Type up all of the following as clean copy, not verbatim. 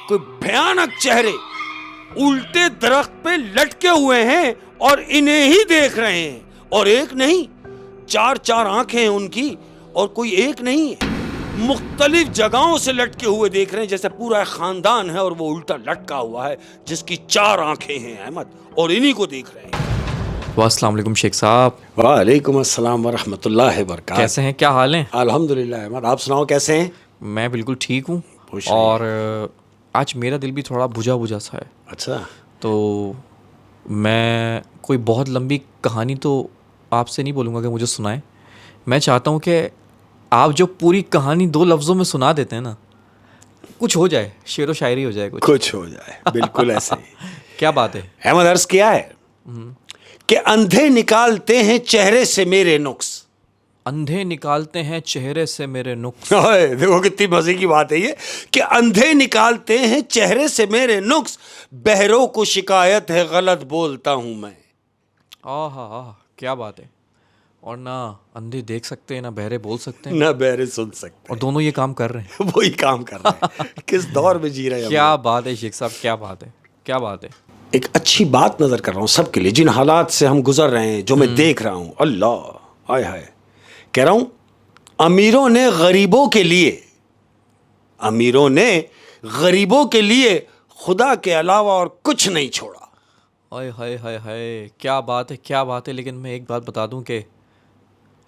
कोई भयानक चेहरे उल्टे दरख्त पे लटके हुए हैं और इन्हें ही देख रहे हैं। और एक नहीं, चार चार आंखें हैं उनकी, और कोई एक नहीं है, मुख्तलिफ जगहों से लटके हुए देख रहे हैं, जैसे पूरा खानदान है और वो उल्टा लटका हुआ है जिसकी चार आंखें हैं अहमद, और इन्हीं को देख रहे हैं। अस्सलाम वालेकुम शेख साहब। वालेकुम अस्सलाम वरहमतुल्लाहि वबरकातुहू। कैसे हैं, क्या हाल है? अल्हम्दुलिल्लाह अहमद, आप सुनाओ कैसे हैं? मैं बिल्कुल ठीक हूँ। और आज मेरा दिल भी थोड़ा बुझा बुझा सा है। अच्छा, तो मैं कोई बहुत लंबी कहानी तो आपसे नहीं बोलूँगा कि मुझे सुनाएं। मैं चाहता हूँ कि आप जो पूरी कहानी 2 लफ्ज़ों में सुना देते हैं ना, कुछ हो जाए, शेरो शायरी हो जाए, कुछ हो जाए, बिल्कुल ऐसे ही। क्या बात है अहमद, अर्ज़ किया है कि अंधे निकालते हैं चेहरे से मेरे नुक्स। अंधे निकालते हैं चेहरे से मेरे नुक्स। देखो कितनी मजे की बात है ये, कि अंधे निकालते हैं चेहरे से मेरे नुक्स, बहरों को शिकायत है गलत बोलता हूं मैं। आहा, क्या बात है। और ना अंधे देख सकते हैं, ना बहरे बोल सकते हैं, ना बहरे सुन सकते और दोनों ये काम कर रहे हैं। वही काम कर रहे हैं। किस दौर में जी रहे हैं। क्या बात है शेख साहब, क्या बात है, क्या बात है। एक अच्छी बात नजर कर रहा हूं सबके लिए, जिन हालात से हम गुजर रहे हैं, जो मैं देख रहा हूं। अल्लाह, हाय हाय, कह रहा हूं अमीरों ने गरीबों के लिए, अमीरों ने गरीबों के लिए खुदा के अलावा और कुछ नहीं छोड़ा। हाय हाय हाय हाय, क्या बात है, क्या बात है। लेकिन मैं एक बात बता दूं कि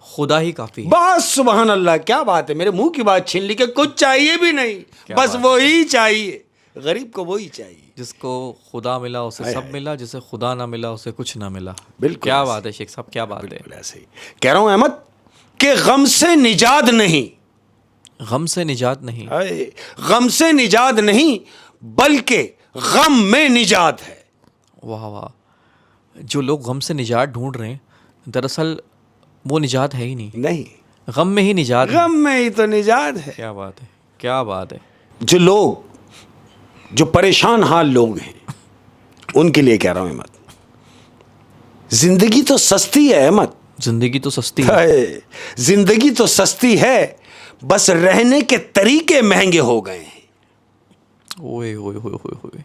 खुदा ही काफी है। बस सुबहान अल्लाह, क्या बात है, मेरे मुंह की बात छीन ली कि कुछ चाहिए भी नहीं, बस वही चाहिए, गरीब को वही चाहिए। जिसको खुदा मिला उसे सब मिला, जिसे खुदा ना मिला उसे कुछ ना मिला। बिल्कुल, क्या बात है शेख साहब, क्या बात है। ऐसे ही कह रहा हूं अहमद कि गम से निजात नहीं, गम से निजात नहीं, गम से निजात नहीं, बल्कि गम में निजात है। वाह वाह। जो लोग गम से निजात ढूंढ रहे हैं, दरअसल वो निजात है ही नहीं, गम में ही निजात है। गम में ही तो निजात है। क्या बात है, क्या बात है। जो लोग, जो परेशान हाल लोग हैं, उनके लिए कह रहा हूं अहमद, जिंदगी तो सस्ती है अहमद, जिंदगी तो सस्ती है, जिंदगी तो सस्ती है, बस रहने के तरीके महंगे हो गए हैं। ओए ओए ओए ओए ओए,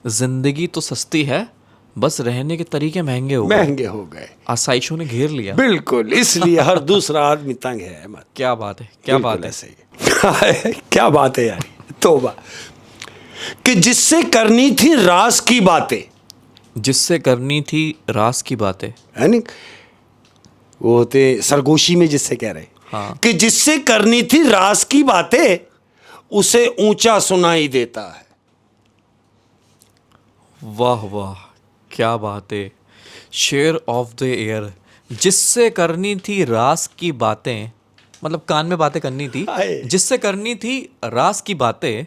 जिंदगी तो सस्ती है, बस रहने के तरीके महंगे हो गए। आसाइशों ने घेर लिया। बिल्कुल, इसलिए हर दूसरा आदमी तंग है अहमद। क्या बात है, क्या बात है। क्या बात है यार, तौबा। कि जिससे करनी थी राज की बातें, जिससे करनी थी राज की बातें, यानी वो होते सरगोशी में जिससे कह रहे, हाँ, कि जिससे करनी थी राज की बातें, उसे ऊंचा सुनाई देता है। वाह वाह, क्या बात है। शेर ऑफ द ईयर। जिससे करनी थी राज की बातें, मतलब कान में बातें करनी थी, जिससे करनी थी राज की बातें,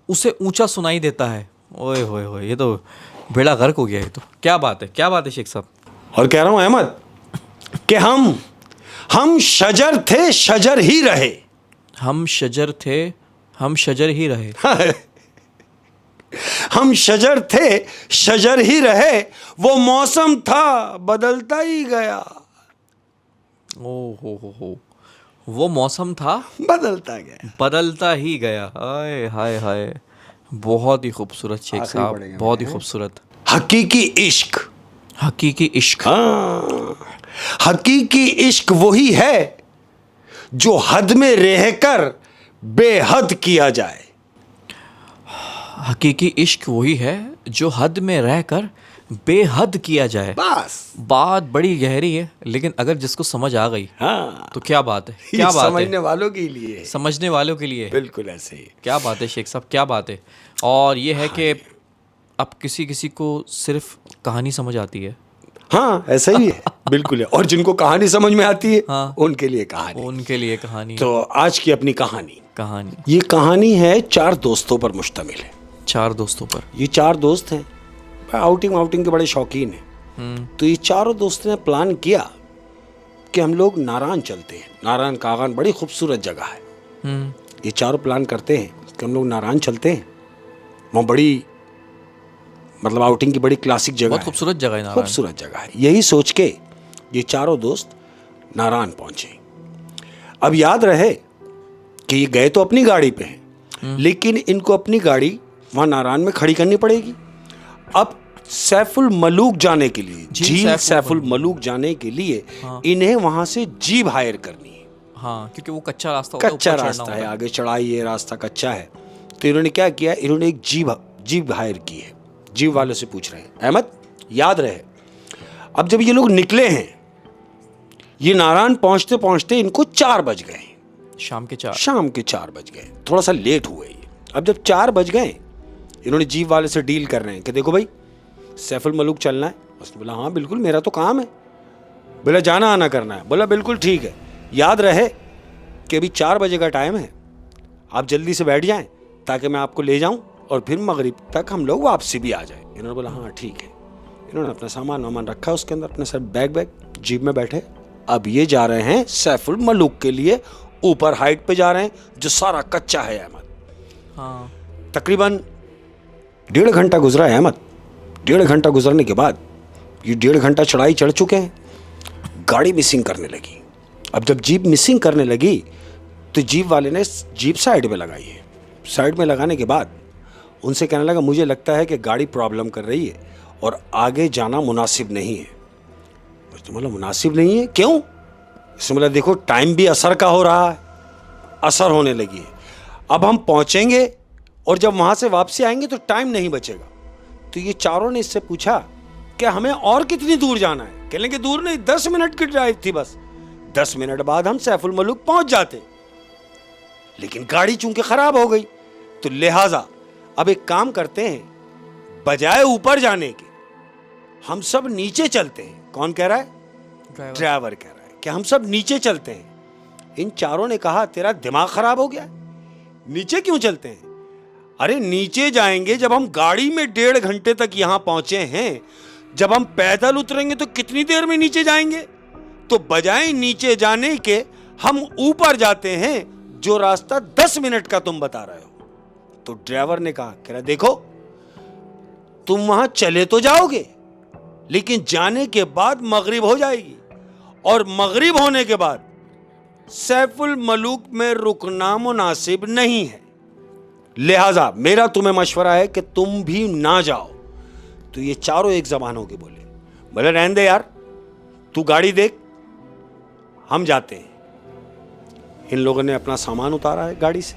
उसे ऊंचा सुनाई देता है। ओए होए होए, ये तो बेड़ा गर्क हो गया। ये तो क्या बात है, क्या बात है शेख साहब। और कह रहा हूं अहमद कि हम शजर थे, शजर ही रहे। हम शजर थे, हम शजर ही रहे। हम शजर थे, शजर ही रहे, वो मौसम था बदलता ही गया। ओ हो, वो मौसम था बदलता ही गया। हाय हाय हाय, बहुत ही खूबसूरत शेख साहब, बहुत ही खूबसूरत। हकीकी इश्क, हकीकी इश्क, हाँ, हकीकी इश्क वही है जो हद में रहकर बेहद किया जाए। हकीकी इश्क वही है जो हद में रहकर बेहद किया जाए। बस बात बड़ी गहरी है, लेकिन अगर जिसको समझ आ गई, हाँ, तो क्या बात है, क्या बात समझने वालों के लिए, समझने वालों के लिए बिल्कुल ऐसे ही। क्या बात है शेख साहब, क्या बात है। और ये है कि अब किसी किसी को सिर्फ कहानी समझ आती है। हाँ, ऐसा ही है, बिल्कुल है। और जिनको कहानी समझ में आती है, हाँ, उनके लिए कहानी। तो आज की अपनी कहानी, ये कहानी है 4 दोस्तों पर मुश्तमिल है। 4 दोस्तों पर। ये 4 दोस्त हैं, आउटिंग के बड़े शौकीन हैं। तो ये चारों दोस्तों ने प्लान किया कि हम लोग नारायण चलते हैं। नारायण कागान बड़ी खूबसूरत जगह है। ये चारों प्लान करते हैं कि हम लोग नारायण चलते हैं। वहाँ बड़ी, मतलब आउटिंग की बड़ी क्लासिक जगह, बहुत खूबसूरत जगह है, खूबसूरत जगह है। यही सोच के ये चारों दोस्त नारायण पहुंचे। अब याद रहे कि ये गए तो अपनी गाड़ी पे हैं, लेकिन इनको अपनी गाड़ी वहां नारायण में खड़ी करनी पड़ेगी। अब सैफुल मलूक जाने के लिए, झील सैफुल मलूक जाने के लिए इन्हें वहां से जीप हायर करनी है। हाँ, क्योंकि वो कच्चा रास्ता होता है, कच्चा रास्ता है, आगे चढ़ाई है, रास्ता कच्चा है। तो इन्होंने क्या किया, इन्होंने एक जीप हायर की है। जीप वाले से पूछ रहे हैं, अहमद याद रहे, अब जब ये लोग निकले हैं, ये नारायण पहुंचते पहुंचते इनको 4 बज गए, शाम के 4 बज गए, थोड़ा सा लेट हुए ये। अब जब 4 बज गए, इन्होंने जीप वाले से डील कर रहे हैं कि देखो भाई सैफुल मलूक चलना है। उसने बोला हाँ बिल्कुल, मेरा तो काम है। बोला जाना आना करना है। बोला बिल्कुल ठीक है, याद रहे कि अभी 4 बजे का टाइम है, आप जल्दी से बैठ जाएं ताकि मैं आपको ले जाऊं और फिर मगरिब तक हम लोग वापसी भी आ जाए। इन्होंने बोला हाँ ठीक है। इन्होंने अपना सामान वामान रखा उसके अंदर, अपने सब बैग जीप में बैठे। अब ये जा रहे हैं सैफुल मलूक के लिए, ऊपर हाइट पे जा रहे हैं जो सारा कच्चा है अहमद। हाँ। तकरीबन 1.5 घंटा गुजरा है अहमद। 1.5 घंटा गुजरने के बाद ये 1.5 घंटा चढ़ाई चढ़ चुके हैं, गाड़ी मिसिंग करने लगी। अब जब जीप मिसिंग करने लगी तो जीप वाले ने जीप साइड में लगाई है। साइड में लगाने के बाद उनसे कहने लगा मुझे लगता है कि गाड़ी प्रॉब्लम कर रही है और आगे जाना मुनासिब नहीं है। तो बोला मुनासिब नहीं है, क्यों? इसमें बोला देखो टाइम भी असर का हो रहा है, असर होने लगी है। अब हम पहुंचेंगे और जब वहां से वापसी आएंगे तो टाइम नहीं बचेगा। तो ये चारों ने इससे पूछा कि हमें और कितनी दूर जाना है? कहने लगे दूर नहीं, 10 मिनट की ड्राइव थी बस, 10 मिनट बाद हम सैफुल मलूक पहुंच जाते। लेकिन गाड़ी चूंकि खराब हो गई तो लिहाजा अब एक काम करते हैं, बजाय ऊपर जाने के हम सब नीचे चलते हैं। कौन कह रहा है? ड्राइवर कह रहा है कि हम सब नीचे चलते हैं। इन चारों ने कहा तेरा दिमाग खराब हो गया, नीचे क्यों चलते हैं? अरे नीचे जाएंगे जब हम गाड़ी में 1.5 घंटे तक यहां पहुंचे हैं, जब हम पैदल उतरेंगे तो कितनी देर में नीचे जाएंगे? तो बजाय नीचे जाने के हम ऊपर जाते हैं, जो रास्ता 10 मिनट का तुम बता रहे हो। तो ड्राइवर ने कहा कह रहा देखो तुम वहां चले तो जाओगे, लेकिन जाने के बाद मगरिब हो जाएगी और मगरिब होने के बाद सैफुल मलूक में रुकना मुनासिब नहीं है। लिहाजा मेरा तुम्हें मशवरा है कि तुम भी ना जाओ। तो ये चारों एक जबान होके बोले रहने दे यार, तू गाड़ी देख, हम जाते हैं। इन लोगों ने अपना सामान उतारा है गाड़ी से,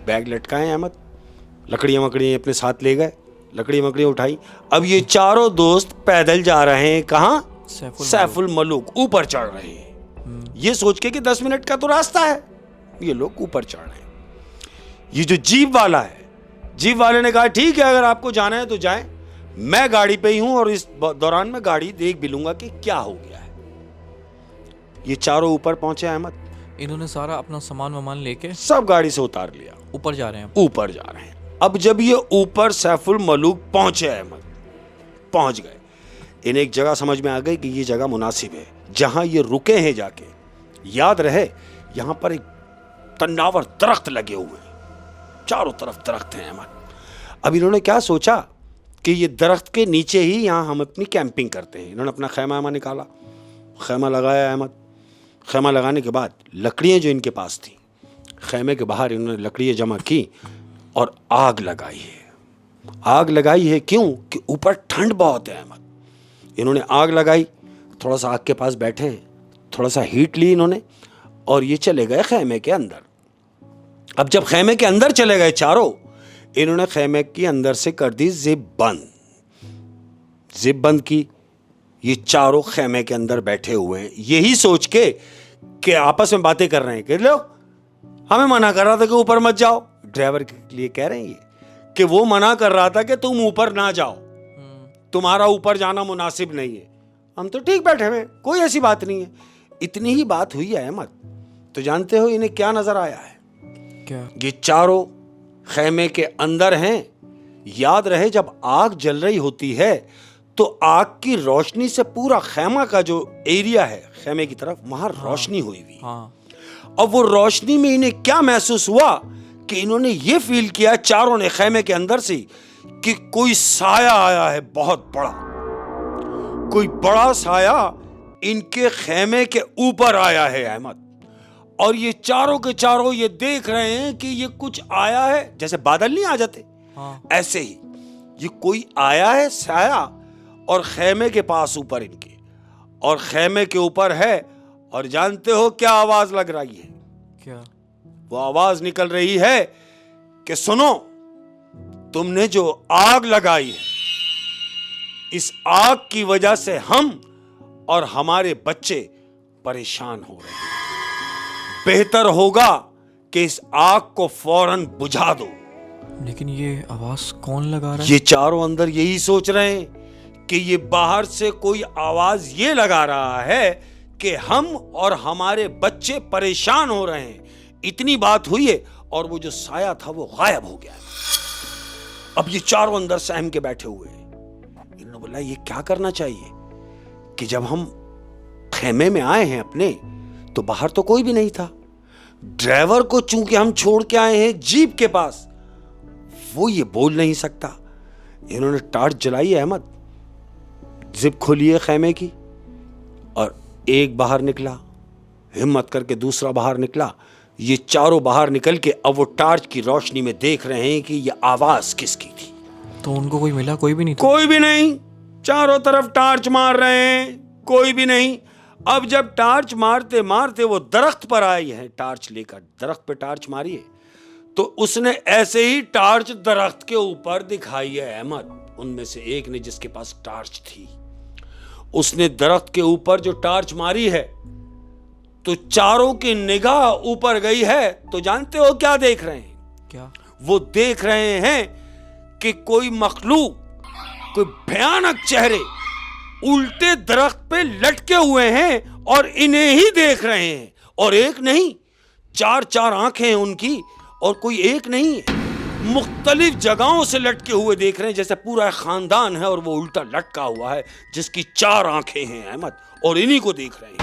बैग लटकाए हैं अहमद, लकड़ियां वकड़ियां अपने साथ ले गए, लकड़ी वकड़ियां उठाई। अब ये चारों दोस्त पैदल जा रहे हैं, कहां? सैफुल मलूक, ऊपर चढ़ रहे हैं। ये सोच के कि 10 मिनट का तो रास्ता है, ये लोग ऊपर चढ़ रहे हैं। ये जो जीप वाला है, जीप वाले ने कहा ठीक है अगर आपको जाना है तो जाएं, मैं गाड़ी पे ही हूं और इस दौरान मैं गाड़ी देख भी लूंगा कि क्या हो गया है। ये चारों ऊपर पहुंचे अहमद, इन्होंने सारा अपना सामान वामान लेके सब गाड़ी से उतार लिया, ऊपर जा रहे हैं। ऊपर जा रहे हैं। अब जब ये ऊपर सैफुल मलूक पहुंचे अहमद, पहुंच गए, इन्हें एक जगह समझ में आ गई कि ये जगह मुनासिब है जहां ये रुके हैं जाके। याद रहे यहां पर एक तन्नावर दरख्त लगे हुए हैं, चारों तरफ दरख्त हैं अहमद। अब इन्होंने क्या सोचा कि ये दरख्त के नीचे ही यहां हम अपनी कैंपिंग करते हैं। इन्होंने अपना खैमा निकाला, खैमा लगाया अहमद। खैमा लगाने के बाद लकड़ियां जो इनके पास थी, खैमे के बाहर इन्होंने लकड़ियां जमा की और आग लगाई है। आग लगाई है क्यों? कि ऊपर ठंड बहुत है अहमद। इन्होंने आग लगाई, थोड़ा सा आग के पास बैठे हैं, थोड़ा सा हीट ली इन्होंने और ये चले गए खैमे के अंदर। अब जब खैमे के अंदर चले गए चारों, इन्होंने खैमे के अंदर से कर दी जिप बंद। जिप बंद की, ये चारों खैमे के अंदर बैठे हुए हैं, यही सोच के कि आपस में बातें कर रहे हैं कि लो हमें मना कर रहा था कि ऊपर मत जाओ। ड्राइवर के लिए कह रहे हैं ये कि वो मना कर रहा था कि तुम ऊपर ना जाओ, तुम्हारा ऊपर जाना मुनासिब नहीं है। हम तो ठीक बैठे हुए, कोई ऐसी बात नहीं है। इतनी ही बात हुई है अहमद, तो जानते हो इन्हें क्या नजर आया है? क्या? ये चारों खैमे के अंदर हैं। याद रहे जब आग जल रही होती है तो आग की रोशनी से पूरा खैमा का जो एरिया है खैमे की तरफ, वहां रोशनी हुई हुई। अब वो रोशनी में इन्हें क्या महसूस हुआ कि इन्होंने ये फील किया चारों ने खैमे के अंदर से कि कोई साया आया है, बहुत बड़ा, कोई बड़ा साया इनके खैमे के ऊपर आया है अहमद। और ये चारों के चारों ये देख रहे हैं कि ये कुछ आया है, जैसे बादल नहीं आ जाते, हाँ। ऐसे ही ये कोई आया है साया और खेमे के पास ऊपर इनके, और खेमे के ऊपर है, और जानते हो क्या आवाज लग रही है? क्या? वो आवाज निकल रही है कि सुनो, तुमने जो आग लगाई है, इस आग की वजह से हम और हमारे बच्चे परेशान हो रहे हैं। बेहतर होगा कि इस आग को फौरन बुझा दो। लेकिन ये आवाज कौन लगा रहा है? ये चारों अंदर यही सोच रहे हैं कि ये बाहर से कोई आवाज ये लगा रहा है कि हम और हमारे बच्चे परेशान हो रहे हैं। इतनी बात हुई है और वो जो साया था वो गायब हो गया। अब ये चारों अंदर सहम के बैठे हुए हैं। इन्होंने बोला ये क्या करना चाहिए कि जब हम खेमे में आए हैं अपने, तो बाहर तो कोई भी नहीं था। ड्राइवर को चूंकि हम छोड़ के आए हैं जीप के पास, वो ये बोल नहीं सकता। इन्होंने टार्च जलाई है अहमद, जिप खोली है खेमे की, और एक बाहर निकला, हिम्मत करके दूसरा बाहर निकला। ये चारों बाहर निकल के अब वो टार्च की रोशनी में देख रहे हैं कि ये आवाज किसकी थी। तो उनको कोई मिला? कोई भी नहीं था? कोई भी नहीं। चारों तरफ टार्च मार रहे हैं, कोई भी नहीं। अब जब टार्च मारते मारते वो दरख्त पर आई है, टार्च लेकर दरख्त पे टार्च मारी है, तो उसने ऐसे ही टार्च दरख्त के ऊपर दिखाई है अहमद। उनमें से एक ने, जिसके पास टार्च थी, उसने दरख्त के ऊपर जो टार्च मारी है, तो चारों की निगाह ऊपर गई है। तो जानते हो क्या देख रहे हैं? क्या? वो देख रहे हैं कि कोई मखलूक, कोई भयानक चेहरे उल्टे दरख्त पे लटके हुए हैं और इन्हें ही देख रहे हैं। और एक नहीं, चार चार आंखें हैं उनकी, और कोई एक नहीं है, मुख्तलिफ जगहों से लटके हुए देख रहे हैं, जैसे पूरा खानदान है और वो उल्टा लटका हुआ है, जिसकी चार आंखें हैं अहमद, और इन्हीं को देख रहे हैं।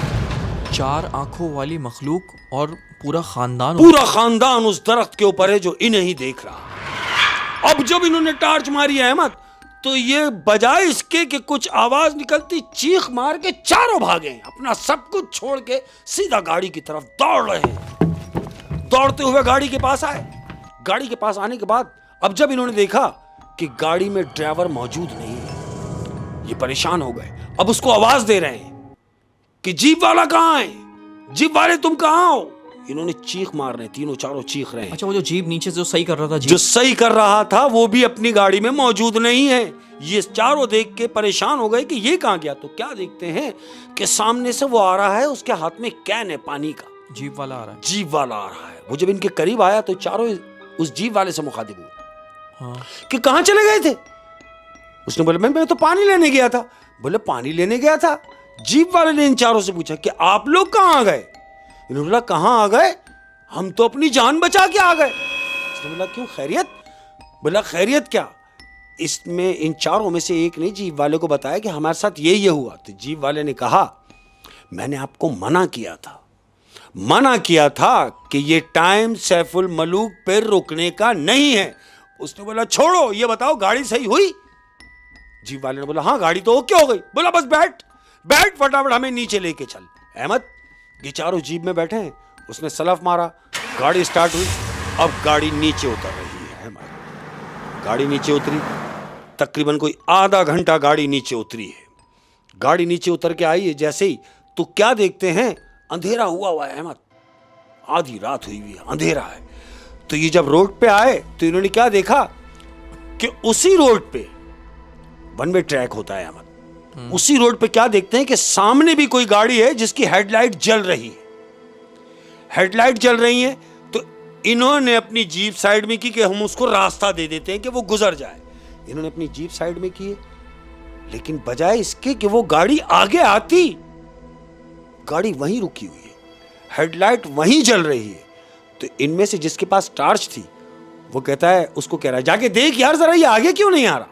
चार आंखों वाली मखलूक और पूरा खानदान उस दरख्त के ऊपर है जो इन्हें ही देख रहा है। अब जब इन्होंने टार्च मारी है अहमद, तो ये बजाय इसके कि कुछ आवाज निकलती, चीख मार के चारों भागे, अपना सब कुछ छोड़ के सीधा गाड़ी की तरफ दौड़ रहे हैं। दौड़ते हुए गाड़ी के पास आए। गाड़ी के पास आने के बाद अब जब इन्होंने देखा कि गाड़ी में ड्राइवर मौजूद नहीं है, ये परेशान हो गए। अब उसको आवाज दे रहे हैं कि जीप वाला कहां है, जीप वाले तुम कहां हो। इन्होंने चीख मार रहे हैं, तीनों चारों चीख रहे हैं। अच्छा, वो जो जीप नीचे से जो सही कर रहा था, जो सही कर रहा था वो भी अपनी गाड़ी में मौजूद नहीं है। ये चारों देख के परेशान हो गए कि ये कहां गया। तो क्या देखते हैं कि सामने से वो आ रहा है, उसके हाथ में कैन है पानी का। जीप वाला आ रहा है। जीप वाला आ रहा है। वो जब इनके करीब आया तो चारों उस जीप वाले से मुखातिब हुए। हाँ। कि कहां चले गए थे? उसने बोला मैं तो पानी लेने गया था। बोले पानी लेने गया था? जीप वाले ने इन चारों से पूछा कि आप लोग कहां आ गए? इन्होंने बोला कहां आ गए, हम तो अपनी जान बचा के आ गए। उसने बोला क्यों, खैरियत? बोला खैरियत क्या? इसमें इन चारों में से एक ने जीप वाले को बताया कि हमारे साथ ये हुआ। तो जीप वाले ने कहा मैंने आपको मना किया था कि ये टाइम सैफुल मलूक पे रुकने का नहीं है। उसने बोला छोड़ो, ये बताओ गाड़ी सही हुई? जीप वाले ने बोला हाँ गाड़ी तो ओके हो गई। बोला बस बैठ फटाफट हमें नीचे लेके चल। अहमद, ये चारों जीप में बैठे हैं। उसने सलफ मारा, गाड़ी स्टार्ट हुई। अब गाड़ी नीचे उतर रही है अहमद। गाड़ी नीचे उतरी, तकरीबन कोई आधा घंटा गाड़ी नीचे उतरी है। गाड़ी नीचे उतर के आई है जैसे ही, तो क्या देखते हैं, अंधेरा हुआ है अहमद। आधी रात हुई हुई है, अंधेरा है। तो ये जब रोड पे आए तो इन्होंने क्या देखा कि उसी रोड पे वन वे ट्रैक होता है अहमद। उसी रोड पे क्या देखते हैं कि सामने भी कोई गाड़ी है जिसकी हेडलाइट जल रही है। हेडलाइट जल रही है तो इन्होंने अपनी जीप साइड में की कि हम उसको रास्ता दे देते हैं कि वो गुजर जाए। इन्होंने अपनी जीप साइड में की है, लेकिन बजाय इसके कि वो गाड़ी आगे आती, गाड़ी वहीं रुकी हुई है, हेडलाइट वहीं जल रही है। तो इनमें से जिसके पास टार्च थी वो कहता है, उसको कह रहा है जाके देख यार जरा ये आगे क्यों नहीं आ रहा।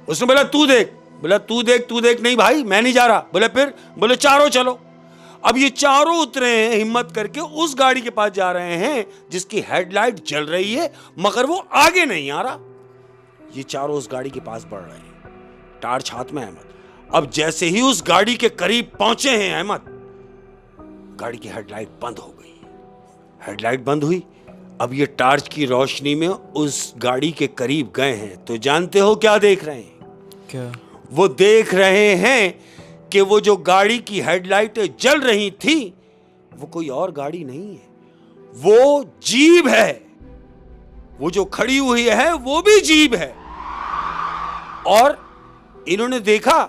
उसने बोला तू देख। बोला तू देख। नहीं भाई मैं नहीं जा रहा। बोले फिर? बोले चारों चलो। अब ये चारों उतरे हैं हिम्मत करके, उस गाड़ी के पास जा रहे हैं जिसकी हेडलाइट जल रही है, मगर वो आगे नहीं आ रहा। ये चारों उस गाड़ी के पास बढ़ रहे हैं, टार्च हाथ में अहमद। अब जैसे ही उस गाड़ी के करीब पहुंचे हैं अहमद, गाड़ी की हेडलाइट बंद हो गई। हेडलाइट बंद हुई। अब ये टार्च की रोशनी में उस गाड़ी के करीब गए हैं तो जानते हो क्या देख रहे हैं? क्या? वो देख रहे हैं कि वो जो गाड़ी की हेडलाइटें जल रही थी वो कोई और गाड़ी नहीं है, वो जीप है। वो जो खड़ी हुई है वो भी जीप है। और इन्होंने देखा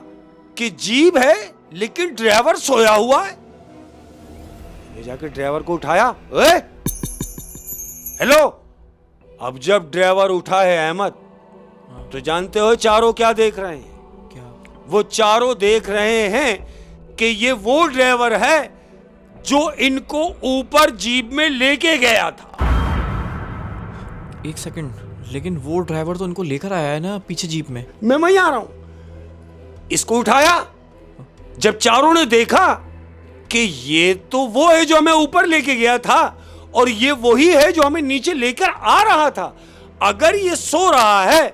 कि जीप है लेकिन ड्राइवर सोया हुआ है। ले जाकर ड्राइवर को उठाया। ओए हेलो। अब जब ड्राइवर उठा है अहमद, तो जानते हो चारों क्या देख रहे हैं? क्या? वो चारों देख रहे हैं कि ये वो ड्राइवर है जो इनको ऊपर जीप में लेके गया था। एक सेकंड, लेकिन वो ड्राइवर तो इनको लेकर आया है ना पीछे जीप में। मैं वहीं आ रहा हूं। इसको उठाया। जब चारों ने देखा कि ये तो वो है जो हमें ऊपर लेके गया था और ये वही है जो हमें नीचे लेकर आ रहा था, अगर ये सो रहा है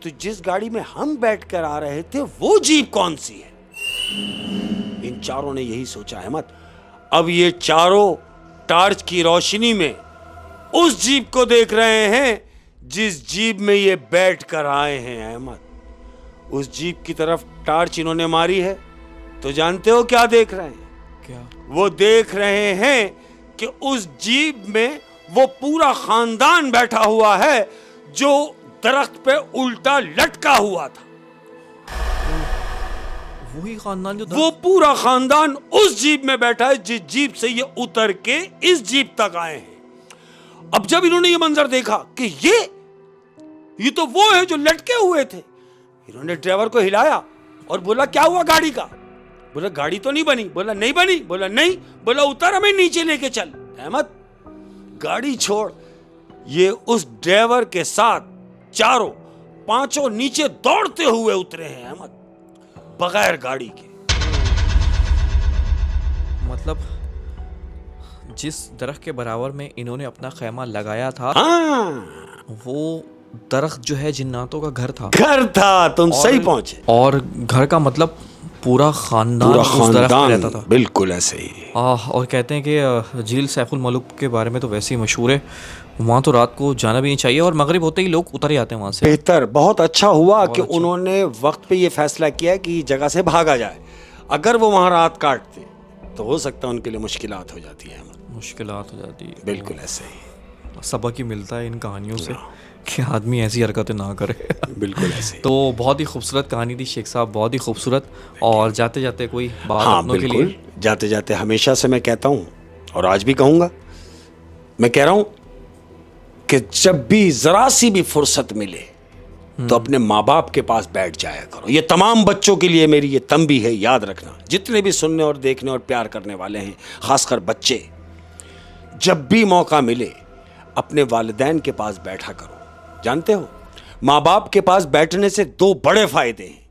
तो जिस गाड़ी में हम बैठकर आ रहे थे वो जीप कौन सी है? इन चारों ने यही सोचा अहमद। अब ये चारों टार्च की रोशनी में उस जीप को देख रहे हैं जिस जीप में ये बैठ कर आए हैं अहमद। उस जीप की तरफ टार्च इन्होंने मारी है तो जानते हो क्या देख रहे हैं? क्या? वो देख रहे हैं कि उस जीप में वो पूरा खानदान बैठा हुआ है जो दरख्त पे उल्टा लटका हुआ था। वही खानदान जो वो पूरा खानदान उस जीप में बैठा है जिस जीप से ये उतर के इस जीप तक आए हैं। अब जब इन्होंने ये मंजर देखा कि ये तो वो है जो लटके हुए थे, इन्होंने ड्राइवर को हिलाया और बोला क्या हुआ गाड़ी का? बोला गाड़ी तो नहीं बनी। बोला नहीं बनी। बोला नहीं। बोला उतर, हमें नीचे लेके चल। अहमद गाड़ी छोड़। ये उस ड्राइवर के साथ चारों पांचों नीचे दौड़ते हुए उतरे हैं अहमद, बगैर गाड़ी के। मतलब जिस दरख्त के बराबर में इन्होंने अपना खैमा लगाया था, हाँ, वो दरख्त जो है जिन्नातों का घर था। घर था। तुम सही पहुंचे। और घर का मतलब पूरा खानदान उस दरख्त में रहता था। बिल्कुल ऐसे ही। और कहते हैं कि झील सैफुल मलूक के बारे में तो वैसे ही मशहूर है, वहाँ तो रात को जाना भी नहीं चाहिए और मगरिब होते ही लोग उतर ही आते हैं वहाँ से। बेहतर, बहुत अच्छा हुआ कि उन्होंने वक्त पे ये फैसला किया कि जगह से भागा जाए। अगर वो वहाँ रात काटते तो हो सकता है उनके लिए मुश्किलात हो जाती है। मुश्किलात हो जाती है। बिल्कुल ऐसे ही। सबक ही मिलता है इन कहानियों से कि आदमी ऐसी हरकतें ना करे। बिल्कुल ऐसे ही। तो बहुत ही खूबसूरत कहानी थी शेख साहब, बहुत ही खूबसूरत। और जाते जाते कोई बात हाँ अपनों के बिल्कुल, लिए? जाते जाते हमेशा से मैं कहता हूँ और आज भी कहूँगा, मैं कह रहा हूँ कि जब भी जरा सी भी फुर्सत मिले तो अपने माँ बाप के पास बैठ जाया करो। ये तमाम बच्चों के लिए मेरी ये तंबी है, याद रखना। जितने भी सुनने और देखने और प्यार करने वाले हैं, खासकर बच्चे, जब भी मौका मिले अपने वालिदैन के पास बैठा करो। जानते हो, माँ बाप के पास बैठने से दो बड़े फायदे हैं।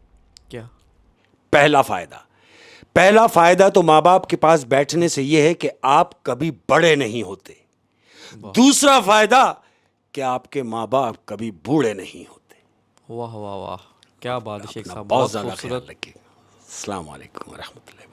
क्या? पहला फायदा तो माँ बाप के पास बैठने से यह है कि आप कभी बड़े नहीं होते। दूसरा फायदा कि आपके माँ बाप कभी बूढ़े नहीं होते। वाह वाह वाह, क्या बात है शेख साहब, बहुत बहुत ज्यादा ख्याल खूबसूरत। रखिए। अस्सलाम वालेकुम व रहमतुल्लाह।